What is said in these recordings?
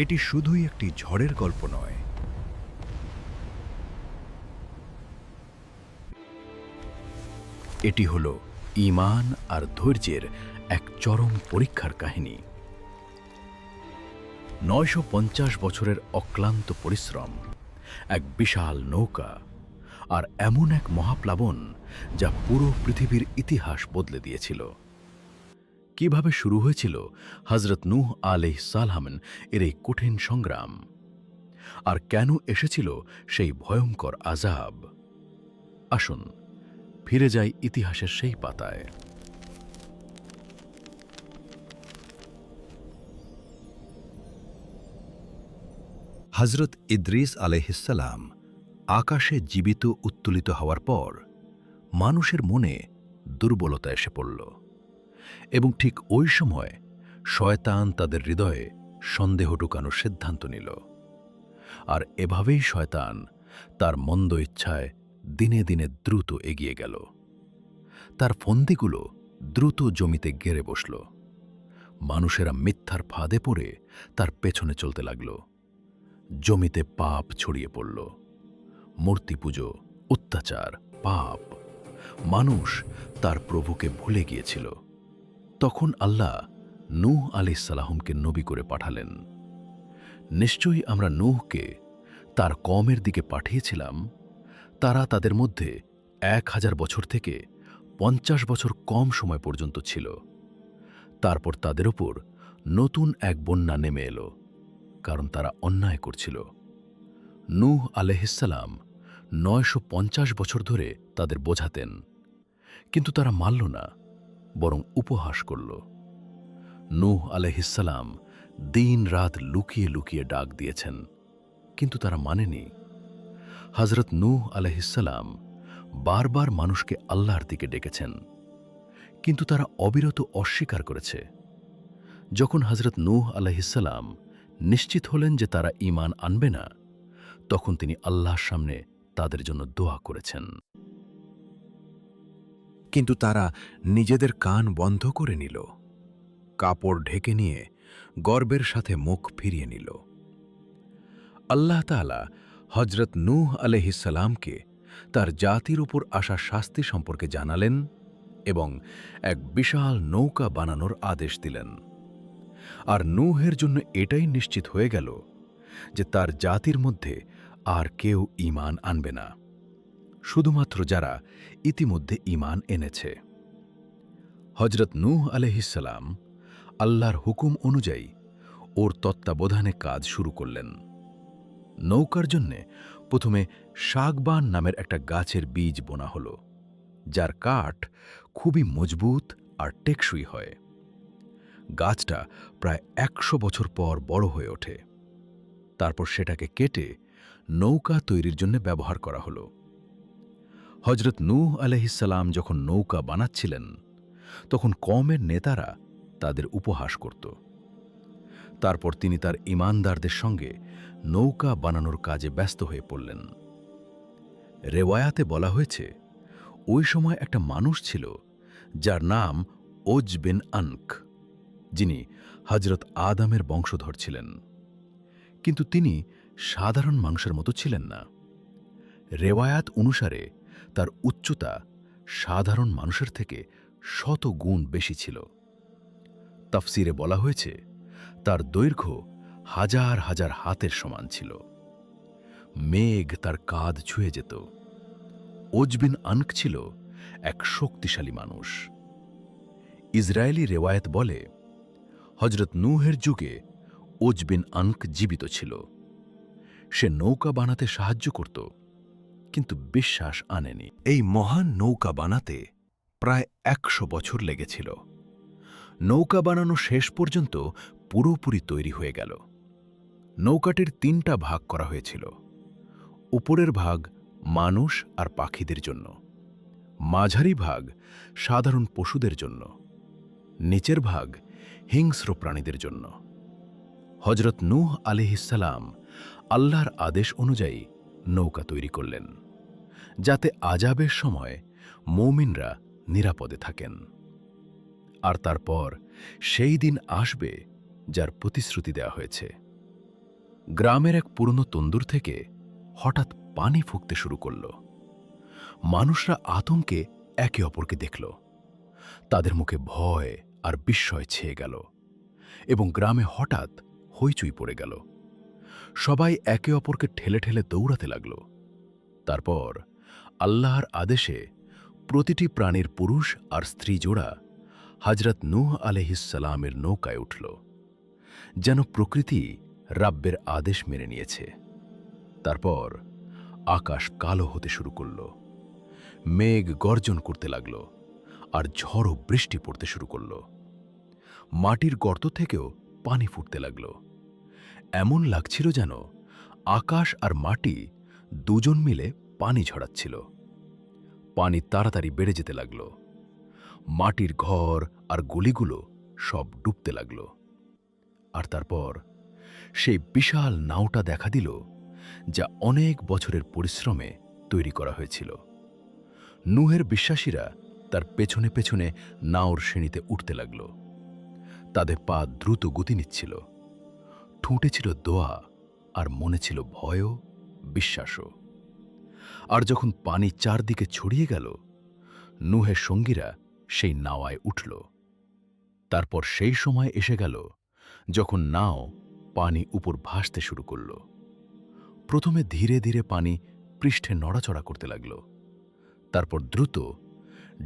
এটি শুধুই একটি ঝড়ের গল্প নয়, এটি হলো ঈমান আর ধৈর্যের এক চরম পরীক্ষার কাহিনী। ৯৫০ বছরের অক্লান্ত পরিশ্রম, এক বিশাল নৌকা, আর এমন এক মহাপ্লাবন যা পুরো পৃথিবীর ইতিহাস বদলে দিয়েছিল। কিভাবে শুরু হয়েছিল হযরত নূহ আলাইহিস সালাম এর এই কঠিন সংগ্রাম, আর কেন এসেছিল সেই ভয়ঙ্কর আযাব? আসুন ফিরে যাই ইতিহাসের সেই পাতায়। হযরত ইদ্রিস আলাইহিসসালাম আকাশে জীবিত উত্তোলিত হওয়ার পর মানুষের মনে দুর্বলতা এসে পড়ল, এবং ঠিক ওই সময় শয়তান তাদের হৃদয়ে সন্দেহ ঢুকানোর সিদ্ধান্ত নিল। আর এভাবেই শয়তান তার মন্দ ইচ্ছায় দিনে দিনে দ্রুত এগিয়ে গেল। তার ফন্দিগুলো দ্রুত জমিতে গেড়ে বসল। মানুষেরা মিথ্যার ফাঁদে পড়ে তার পেছনে চলতে লাগল। জমিতে পাপ ছড়িয়ে পড়ল, মূর্তি পুজো, অত্যাচার, পাপ। মানুষ তার প্রভুকে ভুলে গিয়েছিল। তখন আল্লাহ নূহ আলাইহিস সালামকে নবী করে পাঠালেন। নিশ্চয়ই আমরা নূহকে তার কওমের দিকে পাঠিয়েছিলাম। তারা তাদের মধ্যে ১,০০০ বছর থেকে ৫০ বছর কম সময় পর্যন্ত ছিল। তারপর তাদের উপর নতুন এক বন্যা নেমে এলো, কারণ তারা অন্যায় করছিল। নূহ আলাইহিস সালাম ৯৫০ বছর ধরে তাদের বোঝাতেন, কিন্তু তারা মানল না, বরং উপহাস করল। নূহ আলাইহিস সালাম দিন রাত লুকিয়ে লুকিয়ে ডাক দিয়েছেন, কিন্তু তারা মানেনি। হযরত নূহ আলাইহিস সালাম বারবার মানুষকে আল্লাহর দিকে ডেকেছেন, কিন্তু তারা অবিরত অস্বীকার করেছে। যখন হযরত নূহ আলাইহিস সালাম নিশ্চিত হলেন যে তারা ঈমান আনবে না, তখন তিনি আল্লাহর সামনে তাদের জন্য দোয়া করেছেন। কিন্তু তারা নিজেদের কান বন্ধ করে নিল, কাপড় ঢেকে নিয়ে গর্বের সাথে মুখ ফিরিয়ে নিল। আল্লাহ তাআলা হযরত নূহ আলাইহিস সালামকে তার জাতির উপর আসা শাস্তি সম্পর্কে জানালেন এবং এক বিশাল নৌকা বানানোর আদেশ দিলেন। আর নূহের জন্য এটাই নিশ্চিত হয়ে গেল যে তার জাতির মধ্যে আর কেউ ঈমান আনবে না, শুধুমাত্র যারা ইতিমধ্যে ঈমান এনেছে। হযরত নূহ আলাইহিস সালাম আল্লাহর হুকুম অনুযায়ী ওর তত্ত্বাবধানে কাজ শুরু করলেন। নৌকার জন্যে প্রথমে শাগবান নামের একটা গাছের বীজ বোনা হল, যার কাঠ খুবই মজবুত আর টেকসই হয়। গাছটা প্রায় ১০০ বছর পর বড় হয়ে ওঠে। তারপর সেটাকে কেটে নৌকা তৈরির জন্য ব্যবহার করা হল। হযরত নূহ আলাইহিস সালাম যখন নৌকা বানাচ্ছিলেন, তখন কওমের নেতারা তাদের উপহাস করত। তারপর তিনি তার ঈমানদারদের সঙ্গে নৌকা বানানোর কাজে ব্যস্ত হয়ে পড়লেন। রেওয়ায়াতে বলা হয়েছে, ওই সময় একটা মানুষ ছিল যার নাম ওজ বিন আনক, যিনি হযরত আদমের বংশধর ছিলেন। কিন্তু তিনি সাধারণ মানুষের মতো ছিলেন না। রেওয়ায়াত অনুসারে তার উচ্চতা সাধারণ মানুষের থেকে ১০০ গুণ বেশি ছিল। তাফসিরে বলা হয়েছে, তার দৈর্ঘ্য হাজার হাজার হাতের সমান ছিল। মেঘ তার কাঁধ ছুঁয়ে যেত। ওজ বিন আনক ছিল এক শক্তিশালী মানুষ। ইসরায়েলি রেওয়ায়েত বলে, হযরত নূহের যুগে ওজ বিন আনক জীবিত ছিল। সে নৌকা বানাতে সাহায্য করত, কিন্তু বিশ্বাস আনেনি। এই মহান নৌকা বানাতে প্রায় ১০০ বছর লেগেছিল। নৌকা বানানো শেষ পর্যন্ত পুরোপুরি তৈরি হয়ে গেল। নৌকাটির ৩টা ভাগ করা হয়েছিল। উপরের ভাগ মানুষ আর পাখিদের জন্য, মাঝারি ভাগ সাধারণ পশুদের জন্য, নিচের ভাগ হিংস্র প্রাণীদের জন্য। হযরত নূহ আলাইহিস সালাম আল্লাহর আদেশ অনুযায়ী নৌকা তৈরি করলেন, যাতে আযাবের সময় মুমিনরা নিরাপদে থাকেন। আর তারপর সেই দিন আসবে যার প্রতিশ্রুতি দেওয়া হয়েছে। গ্রামের এক পুরনো তন্দুর থেকে হঠাৎ পানি ফুঁকতে শুরু করল। মানুষরা আতঙ্কে একে অপরকে দেখল। তাদের মুখে ভয় আর বিস্ময় ছেয়ে গেল এবং গ্রামে হঠাৎ হইচই পড়ে গেল। সবাই একে অপরকে ঠেলে ঠেলে দৌড়াতে লাগল। তারপর আল্লাহর আদেশে প্রতিটি প্রাণীর পুরুষ আর স্ত্রী জোড়া হযরত নূহ আলাইহিসসালামের নৌকায় উঠল, যেন প্রকৃতি রাব্বের আদেশ মেনে নিয়েছে। তারপর আকাশ কালো হতে শুরু করল, মেঘ গর্জন করতে লাগল আর ঝড়ো বৃষ্টি পড়তে শুরু করল। মাটির গর্ত থেকেও পানি ফুটতে লাগল। এমন লাগছিল যেন আকাশ আর মাটি দুজন মিলে পানি ঝরাচ্ছিল। পানি তাড়াতাড়ি বেড়ে যেতে লাগল। মাটির ঘর আর গলিগুলো সব ডুবতে লাগল। আর তারপর সেই বিশাল নাওটা দেখা দিল, যা অনেক বছরের পরিশ্রমে তৈরি করা হয়েছিল। নূহের বিশ্বাসীরা তার পেছনে পেছনে নাওর সিঁড়িতে উঠতে লাগল। তাদের পা দ্রুত গতি নিচ্ছিল, ঠোঁটে ছিল দোয়া আর মনে ছিল ভয়ও, বিশ্বাসও। আর যখন পানি চারদিকে ছড়িয়ে গেল, নূহের সঙ্গীরা সেই নাওয়ায় উঠল। তারপর সেই সময় এসে গেল যখন নাও পানি উপর ভাসতে শুরু করল। প্রথমে ধীরে ধীরে পানি পৃষ্ঠে নড়াচড়া করতে লাগল। তারপর দ্রুত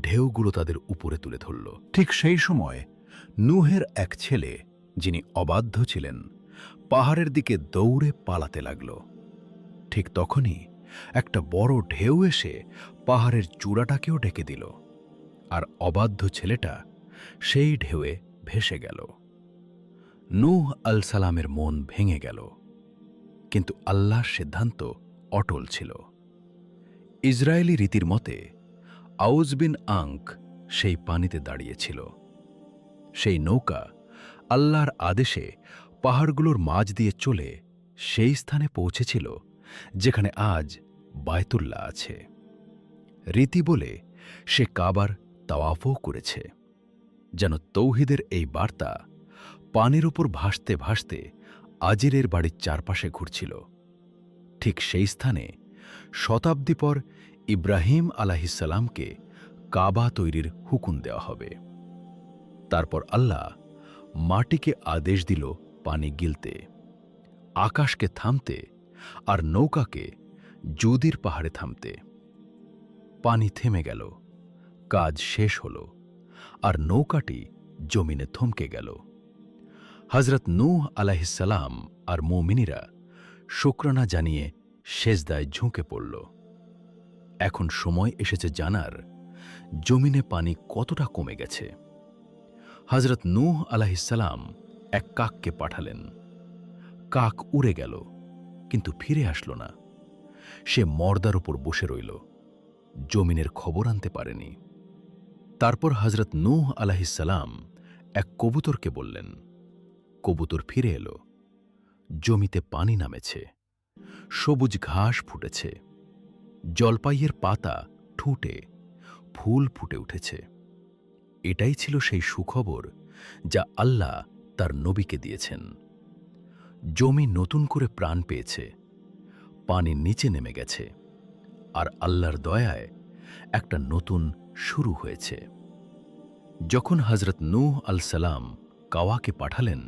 ঢেউগুলো তাদের উপরে তুলে ধরল। ঠিক সেই সময় নূহের এক ছেলে, যিনি অবাধ্য ছিলেন, পাহাড়ের দিকে দৌড়ে পালাতে লাগল। ঠিক তখনই একটা বড় ঢেউ এসে পাহাড়ের চূড়াটাকেও ঢেকে দিল, আর অবাধ্য ছেলেটা সেই ঢেউয়ে ভেসে গেল। নূহ আলাইহিসসালামের মন ভেঙে গেল, কিন্তু আল্লাহর সিদ্ধান্ত অটল ছিল। ইসরায়েলি রীতির মতে আউজ বিন আঙ্ক সেই পানিতে দাঁড়িয়েছিল। সেই নৌকা আল্লাহর আদেশে পাহাড়গুলোর মাঝ দিয়ে চলে সেই স্থানে পৌঁছেছিল যেখানে আজ বায়তুল্লাহ আছে। রীতি বলে সে কাবার তাওয়াফও করেছে, যেন তৌহিদের এই বার্তা পানির উপর ভাসতে ভাসতে আজিরের বাড়ির চারপাশে ঘুরছিল। ঠিক সেই স্থানে শতাব্দী পর ইব্রাহিম আলাইহিসসালামকে কাবা তৈরির হুকুম দেওয়া হবে। তারপর আল্লাহ মাটিকে আদেশ দিল পানি গিলতে, আকাশকে থামতে আর নৌকাকে জুদির পাহাড়ে থামতে। পানি থেমে গেল, কাজ শেষ হল, আর নৌকাটি জমিনে থমকে গেল। হযরত নূহ আলাইহিসসালাম আর মুমিনীরা শুকরানা জানিয়ে সেজদায় ঝুঁকে পড়ল। এখন সময় এসেছে জানার জমিনে পানি কতটা কমে গেছে। হযরত নূহ আলাইহিসসালাম এক কাককে পাঠালেন। কাক উড়ে গেল, কিন্তু ফিরে আসলো না। সে মর্দার উপর বসে রইল, জমিনের খবর আনতে পারেনি। তারপর হযরত নূহ আলাইহিসসালাম এক কবুতরকে বললেন। কবুতর ফিরে এলো। জমিতে পানি নামেছে, সবুজ ঘাস ফুটেছে, জলপাইয়ের পাতা ঠুঁটে ফুল ফুটে উঠেছে। এটাই ছিল সেই সুখবর যা আল্লাহ তার নবীকে দিয়েছেন। জমি নতুন করে প্রাণ পেয়েছে, পানি নিচে নেমে গেছে, আর আল্লাহর দয়ায় একটা নতুন শুরু হয়েছে। যখন হযরত নূহ আলাইহিসসালাম কাওয়াকে পাঠালেন,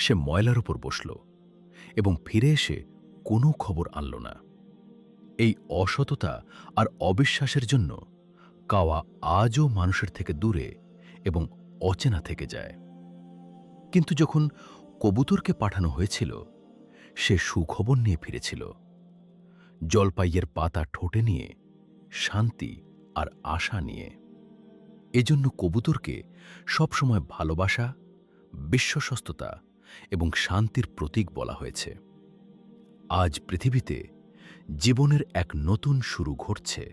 সে ময়লার উপর বসল এবং ফিরে এসে কোনো খবর আনল না। এই অসততা আর অবিশ্বাসের জন্য কাওয়া আজও মানুষের থেকে দূরে এবং অচেনা থেকে যায়। কিন্তু যখন কবুতরকে পাঠানো হয়েছিল, সে সুখবর নিয়ে ফিরেছিল, জলপাইয়ের পাতা ঠোঁটে নিয়ে, শান্তি আর আশা নিয়ে। এজন্য কবুতরকে সবসময় ভালোবাসা, বিশ্বস্ততা এবং শান্তির প্রতীক বলা হয়েছে। আজ পৃথিবীতে জীবনের এক নতুন শুরু ঘটছে,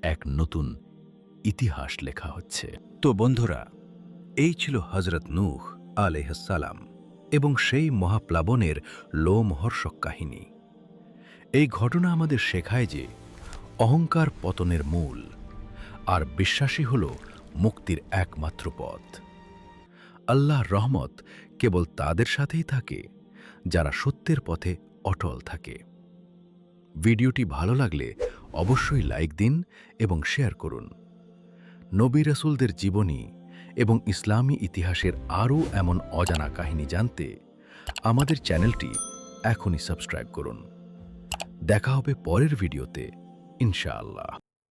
এক নতুন ইতিহাস লেখা হচ্ছে। তো বন্ধুরা, এই ছিল হযরত নূহ আলাইহিসসালাম এবং সেই মহাপ্লাবনের লোমহর্ষক কাহিনী। এই ঘটনা আমাদের শেখায় যে অহংকার পতনের মূল, আর বিশ্বাসী হল মুক্তির একমাত্র পথ। আল্লাহর রহমত কেবল তাদের সাথেই থাকে যারা সত্যের পথে অটল থাকে। ভিডিওটি ভালো লাগলে অবশ্যই লাইক দিন এবং শেয়ার করুন। নবী রাসূলদের জীবনী এবং ইসলামী ইতিহাসের আরও এমন অজানা কাহিনী জানতে আমাদের চ্যানেলটি এখনই সাবস্ক্রাইব করুন। দেখা হবে পরের ভিডিওতে, ইনশাআল্লাহ।